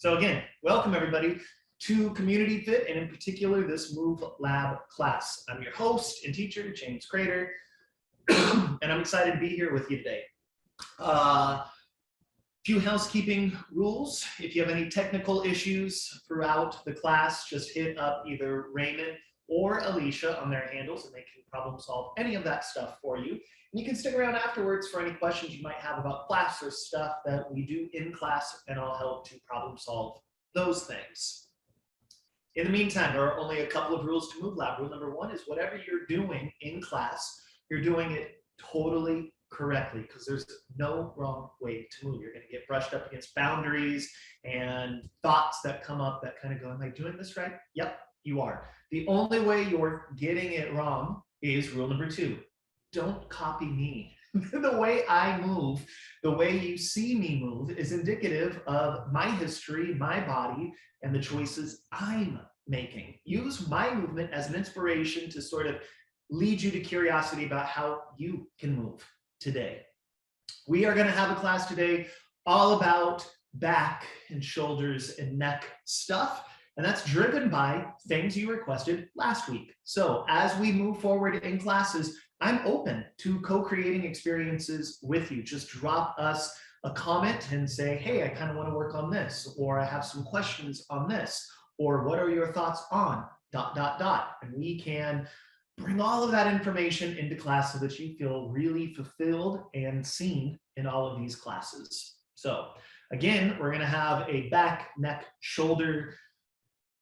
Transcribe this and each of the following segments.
So again, welcome everybody to CommunityFIT, and in particular this MoveLab class. I'm your host and teacher, James Crater, and I'm excited to be here with you today. Few housekeeping rules. If you have any technical issues throughout the class, just hit up either Raymond or Alicia on their handles and they can problem solve any of that stuff for you. And you can stick around afterwards for any questions you might have about class or stuff that we do in class, and I'll help to problem solve those things. In the meantime, there are only a couple of rules to MoveLab. Rule number one is whatever you're doing in class, you're doing it totally correctly, because there's no wrong way to move. You're going to get brushed up against boundaries and thoughts that come up that kind of go, am I doing this right? Yep, you are. The only way you're getting it wrong is rule number two. Don't copy me. The way I move, the way you see me move is indicative of my history, my body, and the choices I'm making. Use my movement as an inspiration to sort of lead you to curiosity about how you can move today. We are going to have a class today all about back and shoulders and neck stuff, and that's driven by things you requested last week. So as we move forward in classes, I'm open to co-creating experiences with you. Just drop us a comment and say, hey, I kind of want to work on this, or I have some questions on this, or what are your thoughts on ... And we can bring all of that information into class so that you feel really fulfilled and seen in all of these classes. So again, we're going to have a back, neck, shoulder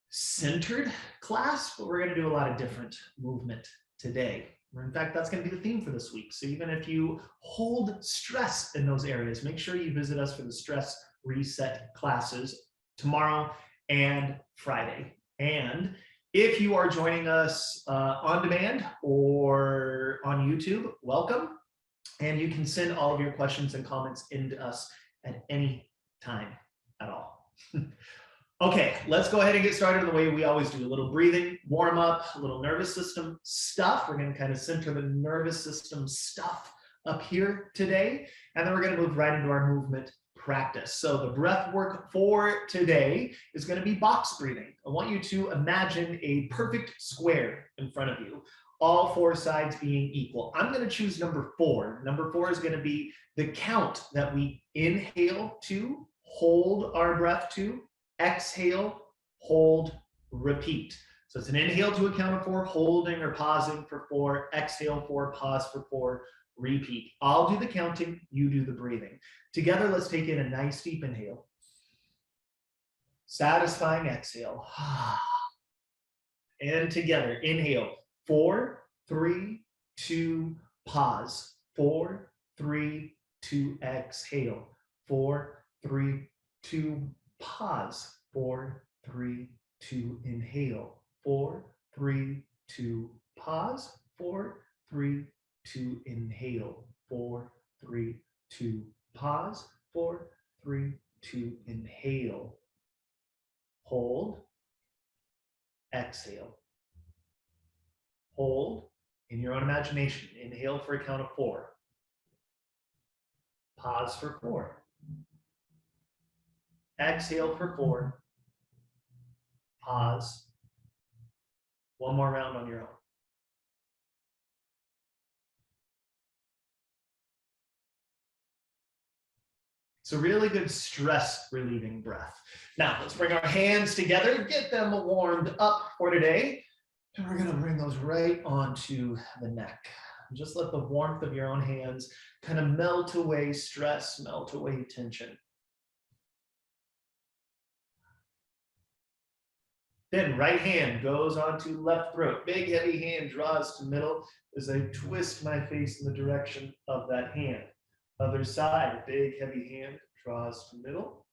centered class, but we're going to do a lot of different movement today. In fact, that's going to be the theme for this week. So even if you hold stress in those areas, make sure you visit us for the stress reset classes tomorrow and Friday. And if you are joining us on demand or on YouTube, welcome. And you can send all of your questions and comments into us at any time at all. Okay, let's go ahead and get started the way we always do. A little breathing, warm up, a little nervous system stuff. We're going to kind of center the nervous system stuff up here today. And then we're going to move right into our movement practice. So the breath work for today is going to be box breathing. I want you to imagine a perfect square in front of you, all four sides being equal. I'm going to choose number 4. Number 4 is going to be the count that we inhale to, hold our breath to, exhale, hold, repeat. So it's an inhale to a count of 4, holding or pausing for 4, exhale 4, pause for 4, repeat. I'll do the counting, you do the breathing. Together, let's take in a nice deep inhale. Satisfying exhale. And together, inhale, 4, 3, 2, pause. 4, 3, 2, exhale. 4, 3, 2, pause. 4, 3, 2, inhale. 4, 3, 2, pause. 4, 3, 2, inhale. 4, 3, 2, pause. 4, 3, 2, inhale. Hold. Exhale. Hold in your own imagination. Inhale for a count of 4. Pause for 4. Exhale for 4. Pause. One more round on your own. It's a really good stress relieving breath. Now let's bring our hands together, get them warmed up for today. And we're gonna bring those right onto the neck. Just let the warmth of your own hands kind of melt away stress, melt away tension. Then right hand goes onto left throat. Big heavy hand draws to middle as I twist my face in the direction of that hand. Other side, big heavy hand draws to middle.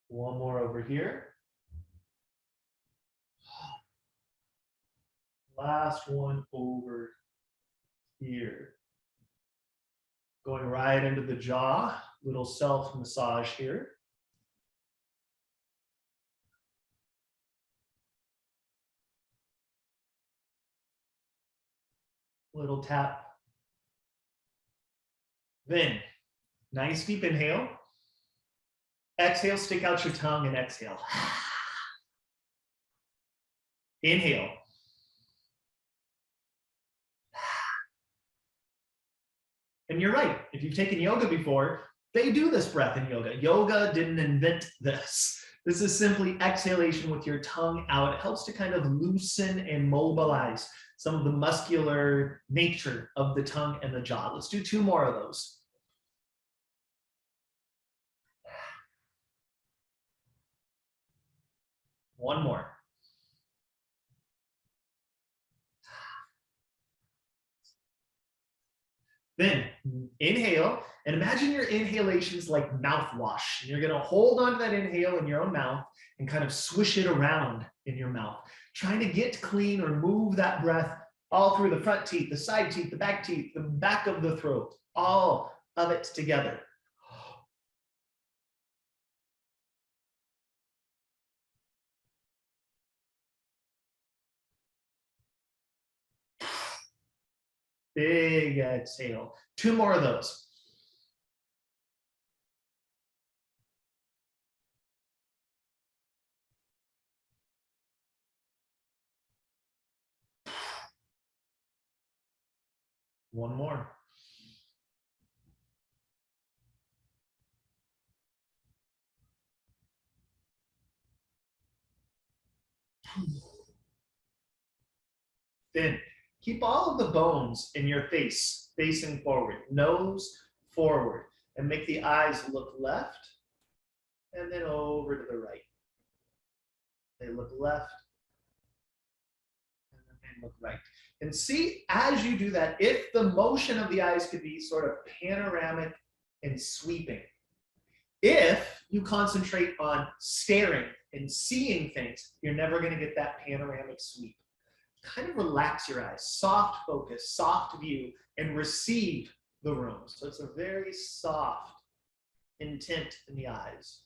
One more over here. Last one over here. Going right into the jaw, little self massage here. Little tap. Then, nice deep inhale. Exhale, stick out your tongue and exhale. Inhale. And you're right, if you've taken yoga before, they do this breath in yoga. Yoga didn't invent this. This is simply exhalation with your tongue out. It helps to kind of loosen and mobilize some of the muscular nature of the tongue and the jaw. Let's do 2 more of those. One more. Then inhale, and imagine your inhalations like mouthwash. You're gonna hold on to that inhale in your own mouth and kind of swish it around in your mouth, trying to get clean or move that breath all through the front teeth, the side teeth, the back of the throat, all of it together. Big exhale. 2 more of those. One more. Then keep all of the bones in your face facing forward, nose forward, and make the eyes look left and then over to the right. They look left and then they look right. And see, as you do that, if the motion of the eyes could be sort of panoramic and sweeping, if you concentrate on staring and seeing things, you're never going to get that panoramic sweep. Kind of relax your eyes, soft focus, soft view, and receive the room. So it's a very soft intent in the eyes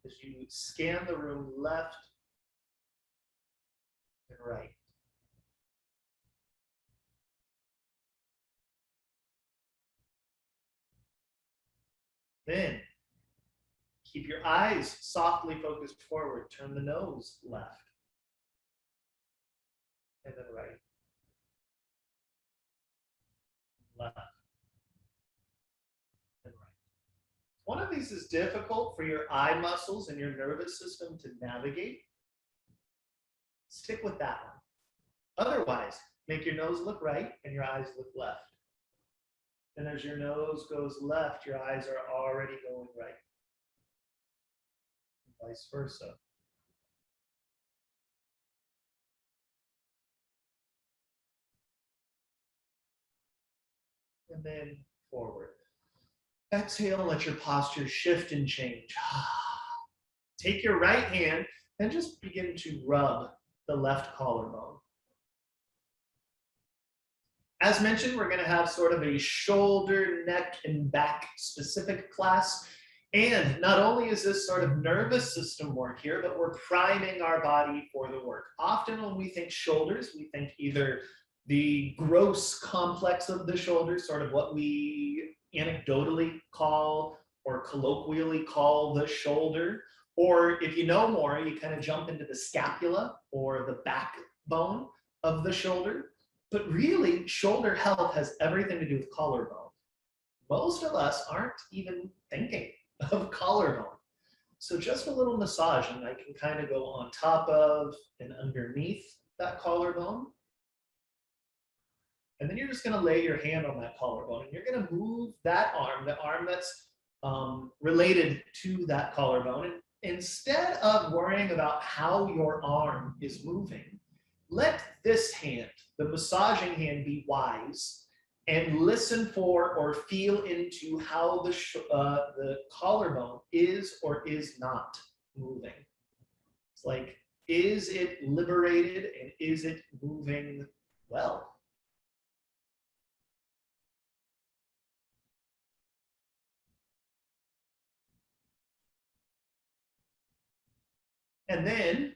as you scan the room left and right. Then keep your eyes softly focused forward. Turn the nose left and then right. Left and right. One of these is difficult for your eye muscles and your nervous system to navigate. Stick with that one. Otherwise, make your nose look right and your eyes look left. And as your nose goes left, your eyes are already going right. And vice versa. And then forward. Exhale, let your posture shift and change. Take your right hand and just begin to rub the left collarbone. As mentioned, we're going to have sort of a shoulder, neck, and back specific class. And not only is this sort of nervous system work here, but we're priming our body for the work. Often when we think shoulders, we think either the gross complex of the shoulder, sort of what we anecdotally call or colloquially call the shoulder. Or if you know more, you kind of jump into the scapula or the backbone of the shoulder. But really, shoulder health has everything to do with collarbone. Most of us aren't even thinking of collarbone. So just a little massage, and I can kind of go on top of and underneath that collarbone. And then you're just going to lay your hand on that collarbone, and you're going to move that arm, the arm that's related to that collarbone. And instead of worrying about how your arm is moving, let this hand, the massaging hand, be wise and listen for or feel into how the collarbone is or is not moving. It's like, is it liberated and is it moving well? And then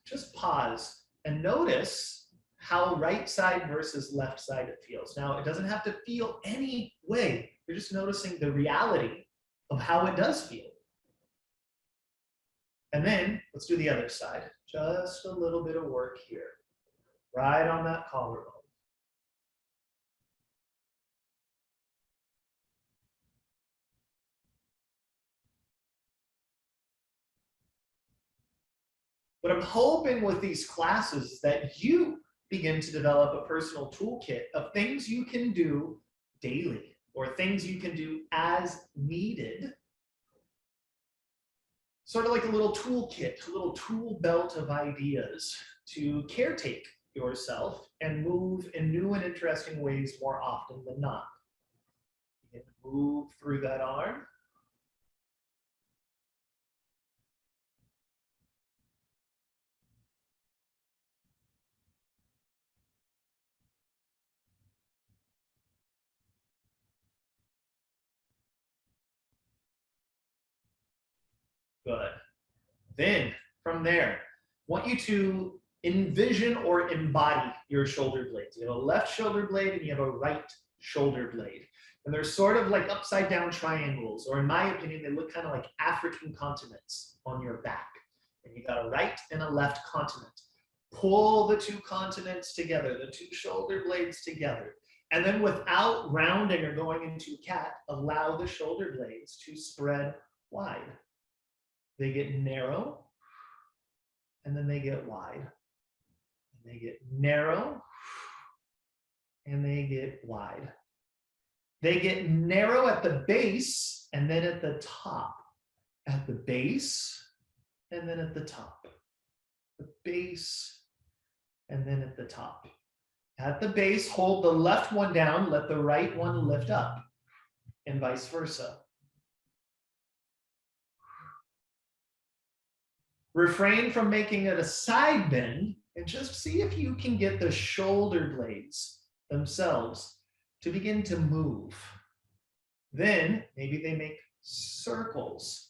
just pause and notice how right side versus left side it feels. Now, it doesn't have to feel any way. You're just noticing the reality of how it does feel. And then let's do the other side. Just a little bit of work here, right on that collarbone. What I'm hoping with these classes is that you begin to develop a personal toolkit of things you can do daily or things you can do as needed. Sort of like a little toolkit, a little tool belt of ideas to caretake yourself and move in new and interesting ways more often than not. You can move through that arm. Good. Then from there, I want you to envision or embody your shoulder blades. You have a left shoulder blade and you have a right shoulder blade. And they're sort of like upside down triangles, or in my opinion, they look kind of like African continents on your back. And you got a right and a left continent. Pull the two continents together, the two shoulder blades together. And then without rounding or going into cat, allow the shoulder blades to spread wide. They get narrow, and then they get wide. And they get narrow, and they get wide. They get narrow at the base, and then at the top. At the base, and then at the top. The base, and then at the top. At the base, hold the left one down, let the right one lift up, and vice versa. Refrain from making it a side bend and just see if you can get the shoulder blades themselves to begin to move. Then maybe they make circles.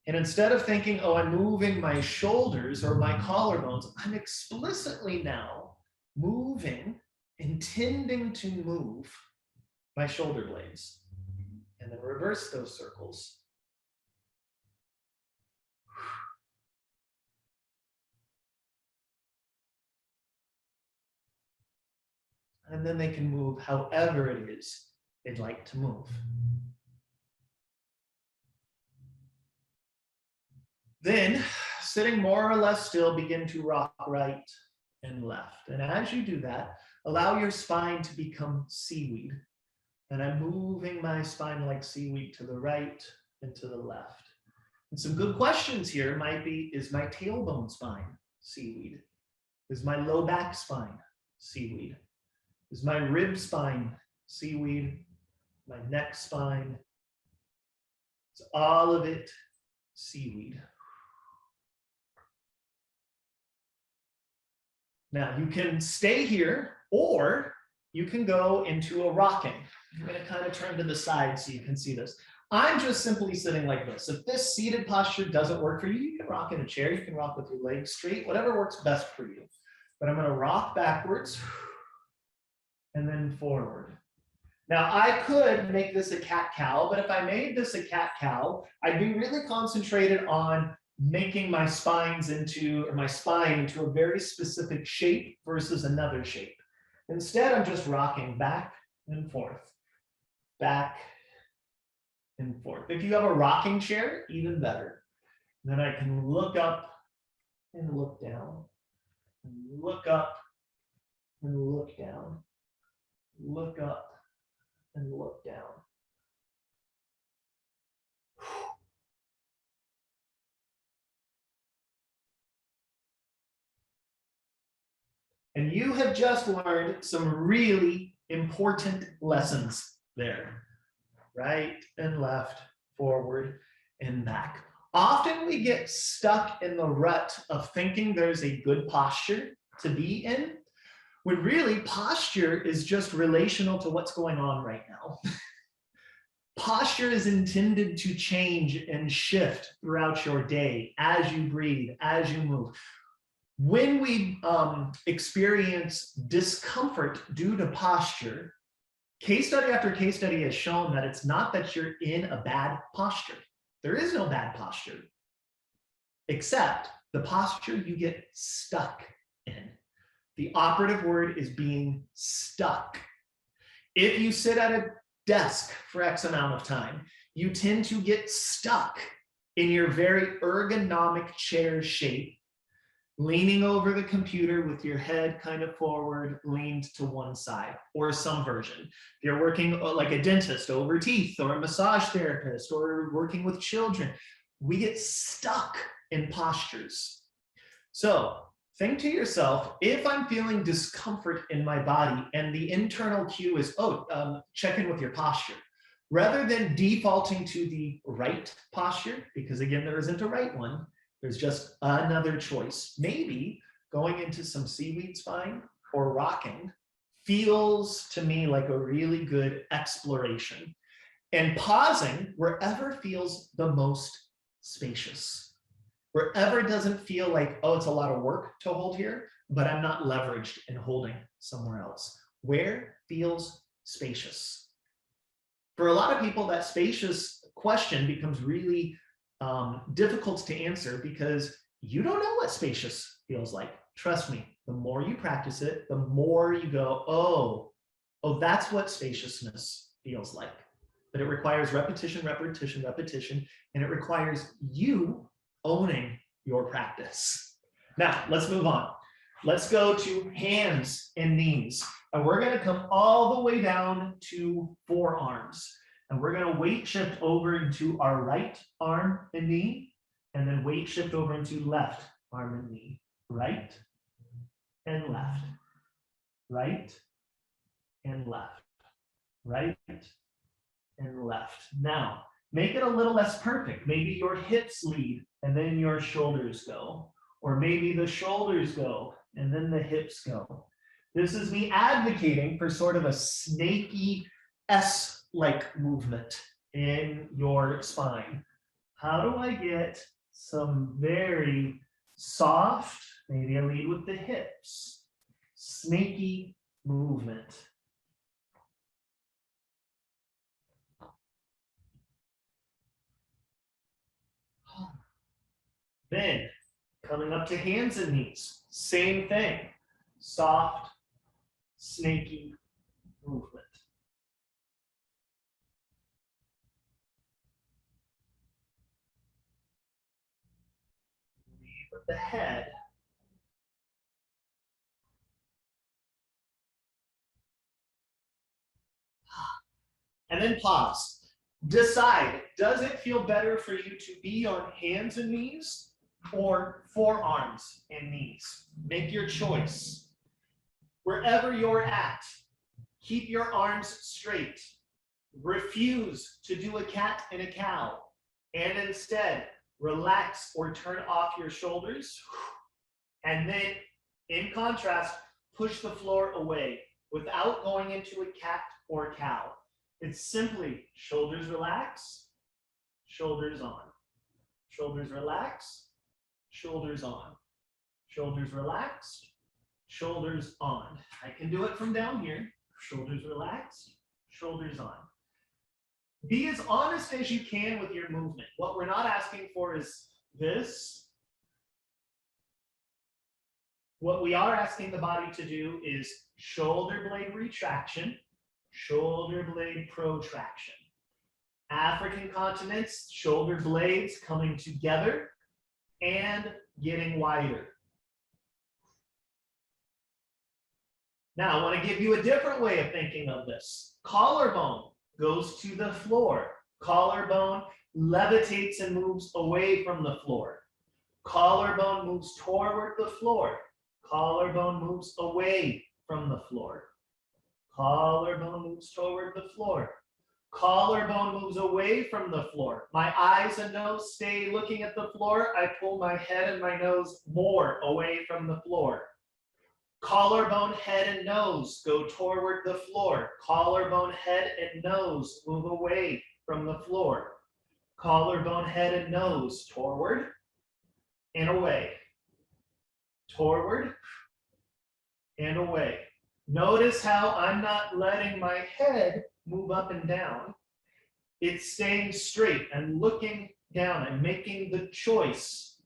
And instead of thinking, oh, I'm moving my shoulders or my collarbones, I'm explicitly now moving, intending to move my shoulder blades. And then reverse those circles. And then they can move however it is they'd like to move. Then, sitting more or less still, begin to rock right and left. And as you do that, allow your spine to become seaweed. And I'm moving my spine like seaweed to the right and to the left. And some good questions here might be, is my tailbone spine seaweed? Is my low back spine seaweed? Is my rib spine seaweed? My neck spine? It's all of it seaweed. Now you can stay here, or you can go into a rocking. I'm going to kind of turn to the side so you can see this. I'm just simply sitting like this. If this seated posture doesn't work for you, you can rock in a chair, you can rock with your legs straight, whatever works best for you. But I'm going to rock backwards and then forward. Now I could make this a cat-cow, but if I made this a cat-cow, I'd be really concentrated on making my spine into a very specific shape versus another shape. Instead, I'm just rocking back and forth, back and forth. If you have a rocking chair, even better. Then I can look up and look down, and look up and look down, look up and look down. And you have just learned some really important lessons there. Right and left, forward and back. Often we get stuck in the rut of thinking there's a good posture to be in, when really posture is just relational to what's going on right now. Posture is intended to change and shift throughout your day as you breathe, as you move. When we experience discomfort due to posture, case study after case study has shown that it's not that you're in a bad posture. There is no bad posture. except the posture you get stuck in. The operative word is being stuck. If you sit at a desk for X amount of time, you tend to get stuck in your very ergonomic chair shape, leaning over the computer with your head kind of forward, leaned to one side, or some version. If you're working like a dentist over teeth, or a massage therapist, or working with children, we get stuck in postures. So think to yourself, if I'm feeling discomfort in my body and the internal cue is, check in with your posture, rather than defaulting to the right posture, because again, there isn't a right one, there's just another choice. Maybe going into some seaweed spine or rocking feels to me like a really good exploration, and pausing wherever feels the most spacious. Wherever it doesn't feel like, oh, it's a lot of work to hold here, but I'm not leveraged in holding somewhere else. Where feels spacious? For a lot of people, that spacious question becomes really difficult to answer because you don't know what spacious feels like. Trust me, the more you practice it, the more you go, oh, that's what spaciousness feels like. But it requires repetition, repetition, repetition, and it requires you owning your practice. Now, let's move on. Let's go to hands and knees. And we're going to come all the way down to forearms. And we're going to weight shift over into our right arm and knee, and then weight shift over into left arm and knee. Right and left. Right and left. Right and left. Now, make it a little less perfect. Maybe your hips lead and then your shoulders go. Or maybe the shoulders go and then the hips go. This is me advocating for sort of a snaky S-like movement in your spine. How do I get some very soft, maybe I lead with the hips, snaky movement? Then coming up to hands and knees, same thing, soft, snaky movement. Lead with the head. And then pause. Decide, does it feel better for you to be on hands and knees or forearms and knees? Make your choice. Wherever you're at, keep your arms straight. Refuse to do a cat and a cow, and instead relax or turn off your shoulders. And then, in contrast, push the floor away without going into a cat or cow. It's simply shoulders relax, shoulders on. Shoulders relax, shoulders on. Shoulders relaxed, shoulders on. I can do it from down here. Shoulders relaxed, shoulders on. Be as honest as you can with your movement. What we're not asking for is this. What we are asking the body to do is shoulder blade retraction, shoulder blade protraction. African continents, shoulder blades coming together and getting wider. Now, I want to give you a different way of thinking of this. Collarbone goes to the floor. Collarbone levitates and moves away from the floor. Collarbone moves toward the floor. Collarbone moves away from the floor. Collarbone moves toward the floor. Collarbone moves away from the floor. My eyes and nose stay looking at the floor. I pull my head and my nose more away from the floor. Collarbone, head, and nose go toward the floor. Collarbone, head, and nose move away from the floor. Collarbone, head, and nose toward and away. Toward and away. Notice how I'm not letting my head move up and down. It's staying straight and looking down and making the choice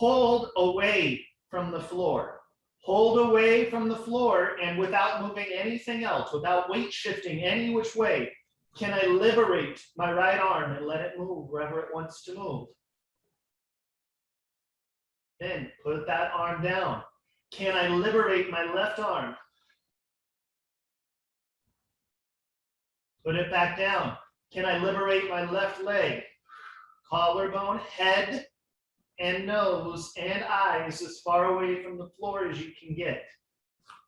hold away from the floor. Hold away from the floor, and without moving anything else, without weight shifting any which way, can I liberate my right arm and let it move wherever it wants to move? Then put that arm down. Can I liberate my left arm? Put it back down. Can I liberate my left leg? Collarbone, head, and nose and eyes as far away from the floor as you can get.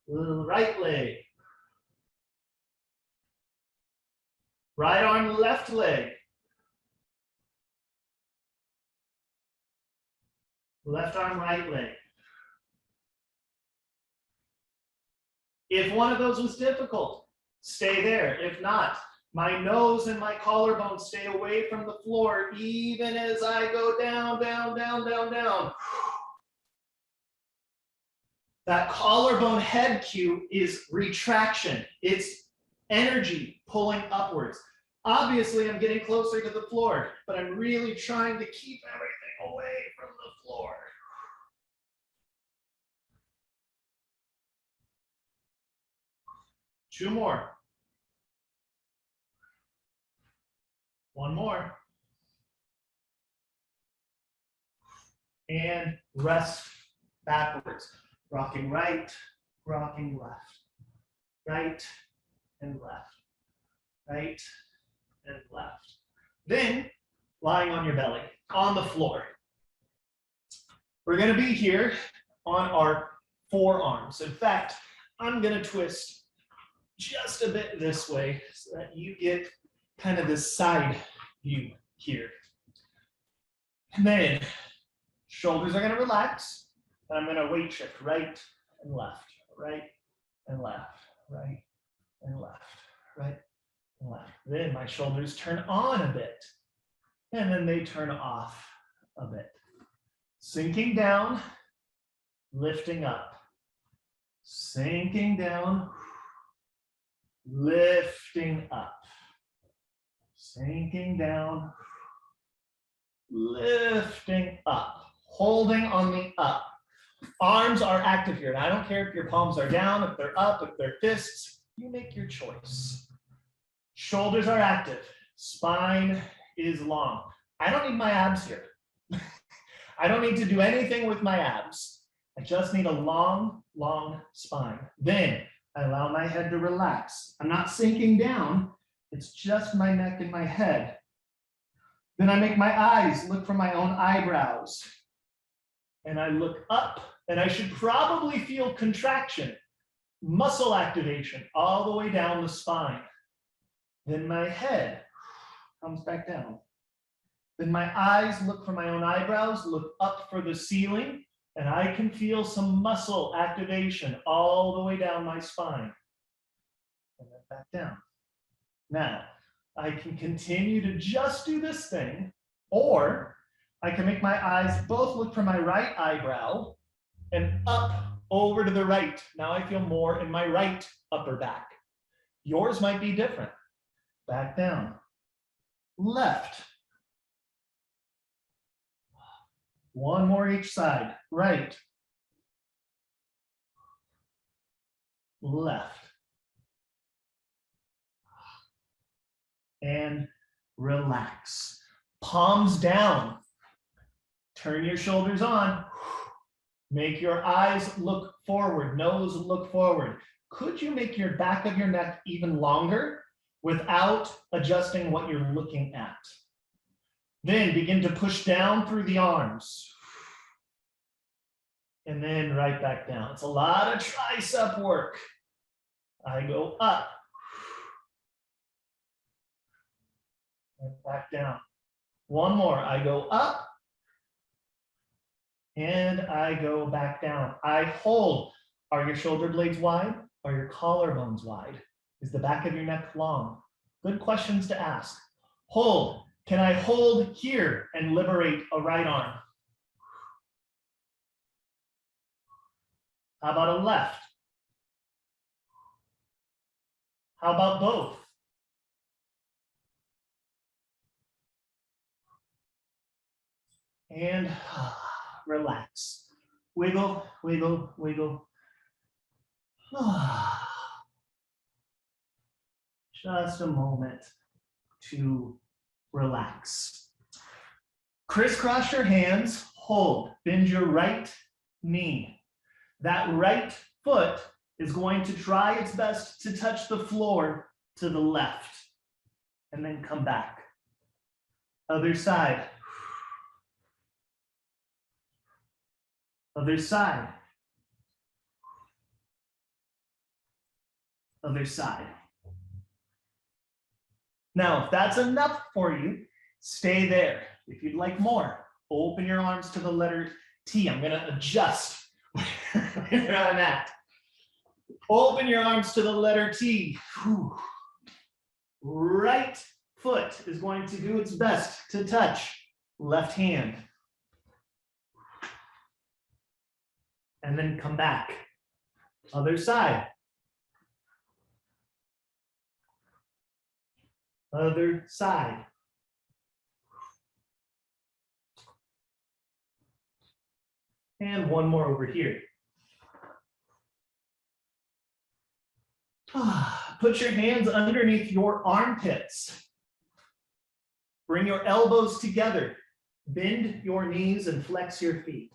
Right leg. Right arm, left leg. Left arm, right leg. If one of those was difficult, stay there. If not, my nose and my collarbone stay away from the floor even as I go down, down, down, down, down. That collarbone head cue is retraction. It's energy pulling upwards. Obviously, I'm getting closer to the floor, but I'm really trying to keep everything away from the floor. Two more. One more. And rest backwards. Rocking right, rocking left. Right and left. Right and left. Then, lying on your belly, on the floor. We're going to be here on our forearms. In fact, I'm going to twist just a bit this way so that you get kind of this side view here. And then shoulders are going to relax. And I'm going to weight shift right and left, right and left, right and left, right and left. Then my shoulders turn on a bit. And then they turn off a bit. Sinking down, lifting up. Sinking down, lifting up. Sinking down, lifting up. Holding on the up. Arms are active here. And I don't care if your palms are down, if they're up, if they're fists. You make your choice. Shoulders are active. Spine is long. I don't need my abs here. I don't need to do anything with my abs. I just need a long, long spine. Then I allow my head to relax. I'm not sinking down. It's just my neck and my head. Then I make my eyes look for my own eyebrows. And I look up, and I should probably feel contraction, muscle activation all the way down the spine. Then my head comes back down. Then my eyes look for my own eyebrows, look up for the ceiling, and I can feel some muscle activation all the way down my spine. And then back down. Now, I can continue to just do this thing, or I can make my eyes both look for my right eyebrow and up over to the right. Now I feel more in my right upper back. Yours might be different. Back down. Left. One more each side. Right. Left. And relax. Palms down. Turn your shoulders on. Make your eyes look forward, nose look forward. Could you make your back of your neck even longer without adjusting what you're looking at? Then begin to push down through the arms. And then right back down. It's a lot of tricep work. I go up. And back down. One more. I go up. And I go back down. I hold. Are your shoulder blades wide? Are your collarbones wide? Is the back of your neck long? Good questions to ask. Hold. Can I hold here and liberate a right arm? How about a left? How about both? And relax. Wiggle, wiggle, wiggle. Just a moment to relax. Crisscross your hands, hold, bend your right knee. That right foot is going to try its best to touch the floor to the left, and then come back. Other side. Other side. Other side. Now, if that's enough for you, stay there. If you'd like more, open your arms to the letter T. I'm going to adjust where I'm at. Open your arms to the letter T. Whew. Right foot is going to do its best to touch left hand. And then come back. Other side. Other side. And one more over here. Put your hands underneath your armpits. Bring your elbows together. Bend your knees and flex your feet.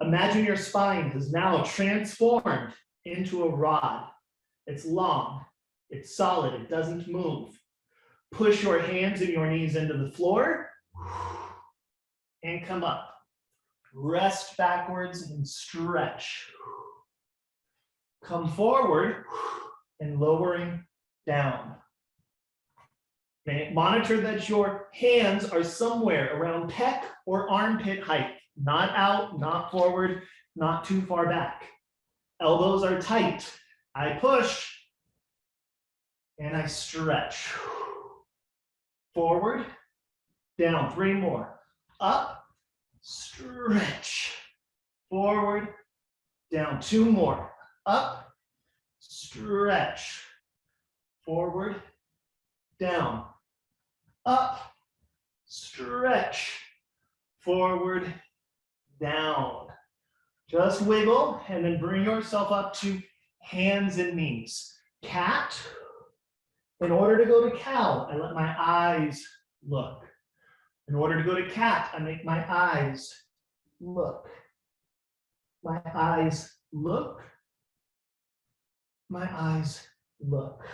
Imagine your spine has now transformed into a rod. It's long, it's solid, it doesn't move. Push your hands and your knees into the floor and come up. Rest backwards and stretch. Come forward and lowering down. Okay. Monitor that your hands are somewhere around pec or armpit height, not out, not forward, not too far back. Elbows are tight. I push and I stretch. Forward, down, 3 more. Up, stretch. Forward, down, 2 more. Up, stretch. Forward, down. Up, stretch. Forward, down. Just wiggle and then bring yourself up to hands and knees. Cat. In order to go to cow, I let my eyes look. In order to go to cat, I make my eyes look. My eyes look. My eyes look.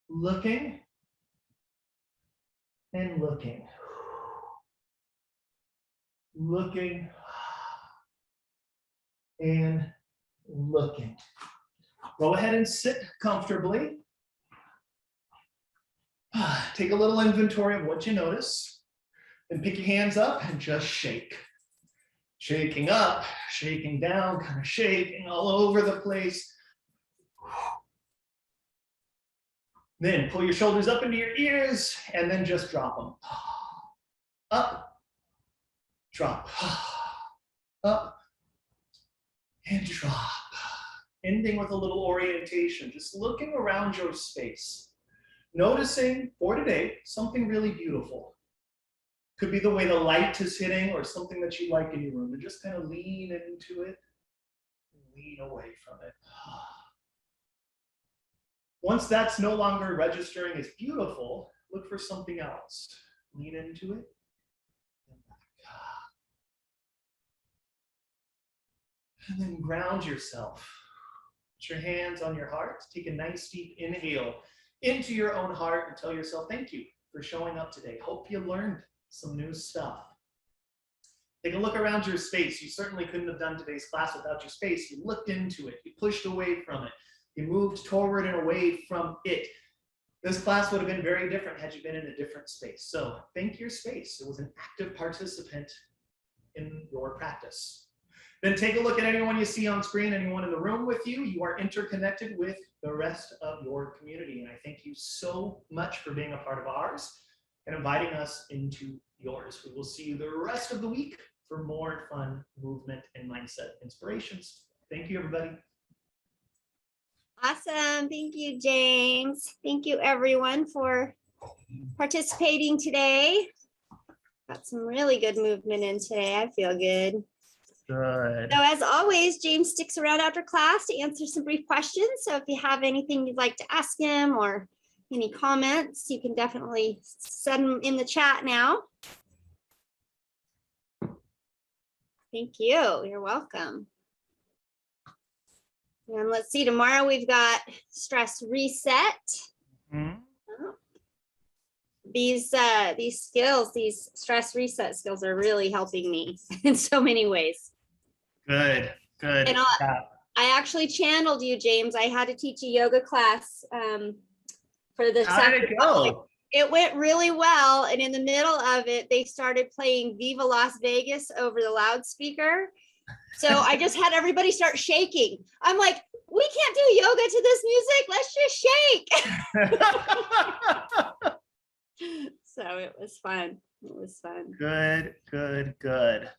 Looking and looking. Looking and looking. Go ahead and sit comfortably. Take a little inventory of what you notice. Then pick your hands up and just shake. Shaking up, shaking down, kind of shaking all over the place. Then pull your shoulders up into your ears and then just drop them. Up, drop, up, and drop. Ending with a little orientation, just looking around your space. Noticing, for today, something really beautiful. Could be the way the light is hitting or something that you like in your room, and just kind of lean into it and lean away from it. Once that's no longer registering as beautiful, look for something else. Lean into it. And then ground yourself. Put your hands on your heart. Take a nice deep inhale into your own heart and tell yourself, thank you for showing up today. Hope you learned some new stuff. Take a look around your space. You certainly couldn't have done today's class without your space. You looked into it. You pushed away from it. You moved toward and away from it. This class would have been very different had you been in a different space. So thank your space. It was an active participant in your practice. Then take a look at anyone you see on screen, anyone in the room with you. You are interconnected with the rest of your community. And I thank you so much for being a part of ours and inviting us into yours. We will see you the rest of the week for more fun movement and mindset inspirations. Thank you, everybody. Awesome. Thank you, James. Thank you, everyone, for participating today. Got some really good movement in today. I feel good. Good. So as always, James sticks around after class to answer some brief questions. So if you have anything you'd like to ask him or any comments, you can definitely send them in the chat now. Thank you. You're welcome. And let's see, tomorrow we've got stress reset. Mhm. These skills, these stress reset skills are really helping me in so many ways. Good. Good. And I actually channeled you, James. I had to teach a yoga class for the How did it go? It went really well. And in the middle of it, they started playing Viva Las Vegas over the loudspeaker. So I just had everybody start shaking. I'm like, we can't do yoga to this music. Let's just shake. So it was fun. It was fun. Good, good, good.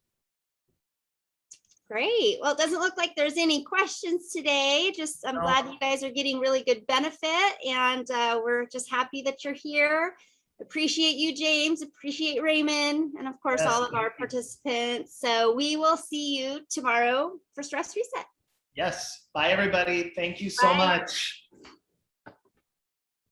Great. Well, it doesn't look like there's any questions today. Just I'm glad you guys are getting really good benefit, and we're just happy that you're here. Appreciate you, James. Appreciate Raymond, and of course, all of our participants. So we will see you tomorrow for Stress Reset. Yes. Bye, everybody. Thank you so much.